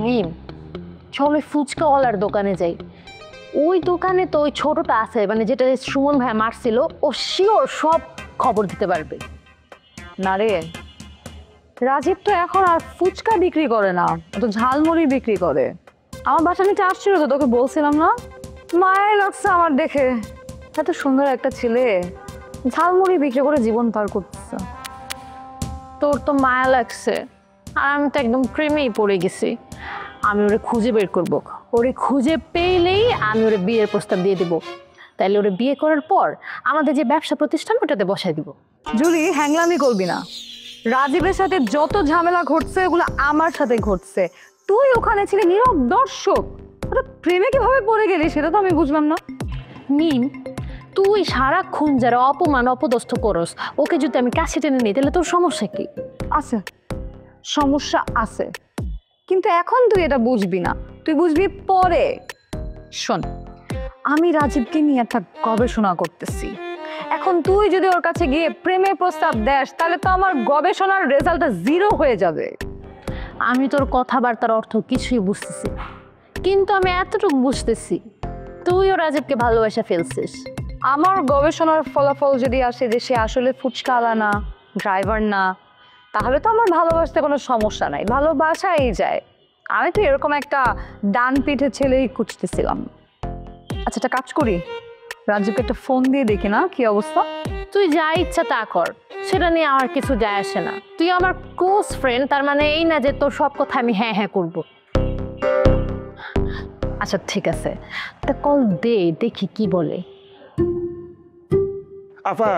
মিম, চলো ফুচকাওয়ালার দোকানে যাই। ওই দোকানে তো ওই ছোটটা আছে, মানে যেটা সুমন ভাই মারছিল, ও শিওর সব খবর দিতে পারবে। না রে, রাজীব তো এখন আর ফুচকা বিক্রি করে না, ও তো ঝালমুড়ি বিক্রি করে। আমার বাসা নিতে আসছিল তো, তোকে বলছিলাম না? মায়ের লাগছে আমার দেখে, এত সুন্দর একটা ছেলে ঝালমুড়ি বিক্রি করে জীবন পার করতেছে। তোর তো মায়া লাগছে, আর আমি তো একদম প্রেমেই পড়ে গেছি। আমি ওরে খুঁজে বের করব, ওরে খুঁজে পেলেই আমি ওরে বিয়ের প্রস্তাব দিয়ে দিব। তাইলে ওরে বিয়ে করার পর আমাদের যে ব্যবসা প্রতিষ্ঠান ওটাতে বসাই দিব। জুলি, হ্যাংলামি করবি না। রাজীবের সাথে যত ঝামেলা ঘটছে ওগুলো আমার সাথে ঘটছে। তুই ওখানে ছিলি নীরব দর্শক, ওটা প্রেমে কিভাবে পড়ে গেলি সেটা তো আমি বুঝলাম না। মিম, তুই সারাক্ষণ যারা অপমান অপদস্থ করস, ওকে যদি আমি কাছে টেনে নিই তাহলে তোর সমস্যা কি? আছে, সমস্যা আছে, কিন্তু এখন তুই এটা বুঝবি না, তুই বুঝবি পরে। শোন, আমি রাজীবকে নিয়ে একটা গবেষণা করতেছি। এখন তুই যদি ওর কাছে গিয়ে প্রেমের প্রস্তাব দেস তাহলে তো আমার গবেষণার রেজাল্টটা 0 হয়ে যাবে। আমি তোর কথাবার্তার অর্থ কিছুই বুঝতেছি না, কিন্তু আমি এতটুকু বুঝতেছি তুইও রাজীবকে ভালোবাসা ফেলছিস। আমার গবেষণার ফলাফল যদি আসে যে সে আসলে ফুচকাওয়ালা না, ড্রাইভার না, তাহলে তো আমার ভালোবাসতে কোনো সমস্যা নাই, ভালোবাসাই যায়। আমি তো এরকম একটা ডান পিঠে ছেলেই খুঁজতেছিলাম। আচ্ছা, একটা কাজ করি, রাজীবকে একটা ফোন দিয়ে দেখি না কি অবস্থা। তুই যা ইচ্ছা তা কর, সেটা নিয়ে আমার কিছু যায় আসে না। তুই আমার ক্লোজ ফ্রেন্ড, তার মানে এই না যে তোর সব কথা আমি হ্যাঁ হ্যাঁ করব। আচ্ছা ঠিক আছে, তা কল দে, দেখি কি বলে। আপা,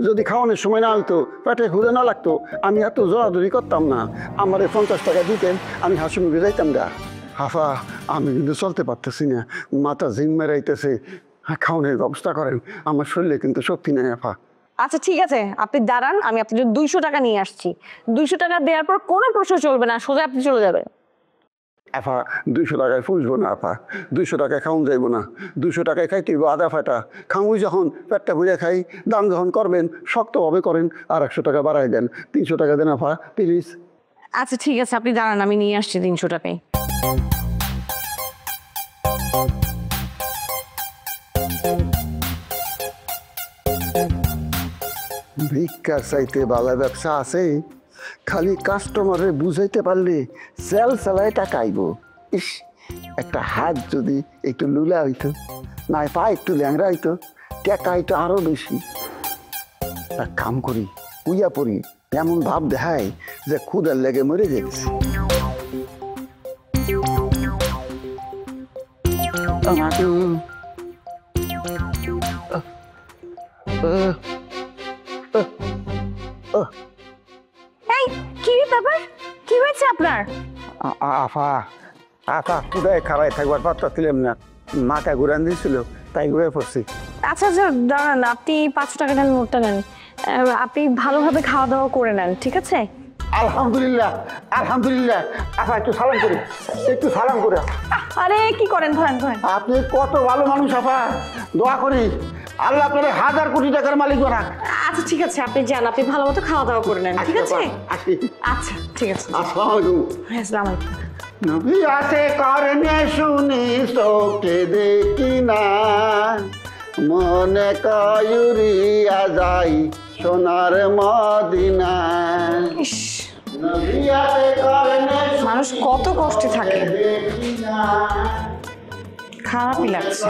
যদি খাওয়ানোর সময় না হইতো, পেটে ঘুরে না লাগতো, আমি এত জোরাজুরি করতাম না। আমার 50 টাকা দিতেন, আমি হাসি মুখে যাইতাম গা। হাফা, আমি কিন্তু চলতে পারতেছি না, মাথা ঝিম মেরাইতেছে। খাওয়ানোর ব্যবস্থা করেন, আমার শরীরে কিন্তু শক্তি নেই আপা। আচ্ছা ঠিক আছে, আপনি দাঁড়ান, আমি আপনার জন্য 200 টাকা নিয়ে আসছি। 200 টাকা দেওয়ার পর কোনো প্রশ্ন চলবে না, সোজা আপনি চলে যাবেন। আপা, 200 টাকায় ফুসবো না আপা, 200 টাকায় খাওয়ান যাইব না। 200 টাকায় খাইতে হইব আধা ফাটা। খাওয়াই যখন পেটটা ভরে খাই, দাম যখন করবেন শক্তভাবে করেন, আর 100 টাকা বাড়াই দেন। 300 টাকা দেন আপা, প্লিজ। আচ্ছা ঠিক আছে, আপনি দাঁড়ান, আমি নিয়ে আসছি 300 টাকায়। ভিক্ষার চাইতে ভালো ব্যবসা আছে, খালি কাস্টমারে বুঝাইতে পারলে সেল সেলায় টাকা আইব। ইস, একটা হাত যদি একটু লুলা হইতো, না পা একটু ল্যাংরা হইতো, টাকা হইতো আরো বেশি। এক কাম করি, উইয়া পড়ি, এমন ভাব দেখায় যে ক্ষুদার লেগে মরে গেছে। এই কি ব্যাপার, কি হয়েছে আপনার? আফা, আফা ক্ষুদায় খাওয়াই থাকবার পাত্তা ছিলাম না, মাথা ঘুরান দিয়েছিল, তাই ঘুরে পড়ছি। আচ্ছা আচ্ছা দাঁড়ান, আপনি 500 টাকা নেন, নোটটা নেন। আপনি ভালোভাবে খাওয়া দাওয়া করে নেন, ঠিক আছে? আলহামদুলিল্লাহ, আলহামদুলিল্লাহ। আফা, একটু সালাম করি, একটু সালাম করে। আরে কি করেন, ধরেন ধরেন। আপনি কত ভালো মানুষ আফা, দোয়া করি আল্লাহ আপনার 1000 কোটি টাকার মালিক বানাক। আচ্ছা ঠিক আছে, আপনি যান, আপনি ভালো মতো খাওয়া দাওয়া করে নেন, ঠিক আছে? আচ্ছা ঠিক আছে, আসসালামু আলাইকুম। আসসালামু আলাইকুম। নবী আছে কারণে শুনি চোখে দেখি না, মনে কয়ুরিয়া যাই সোনার মদিনা। ইস, মানুষ কত কষ্টে থাকে, খারাপই লাগছে।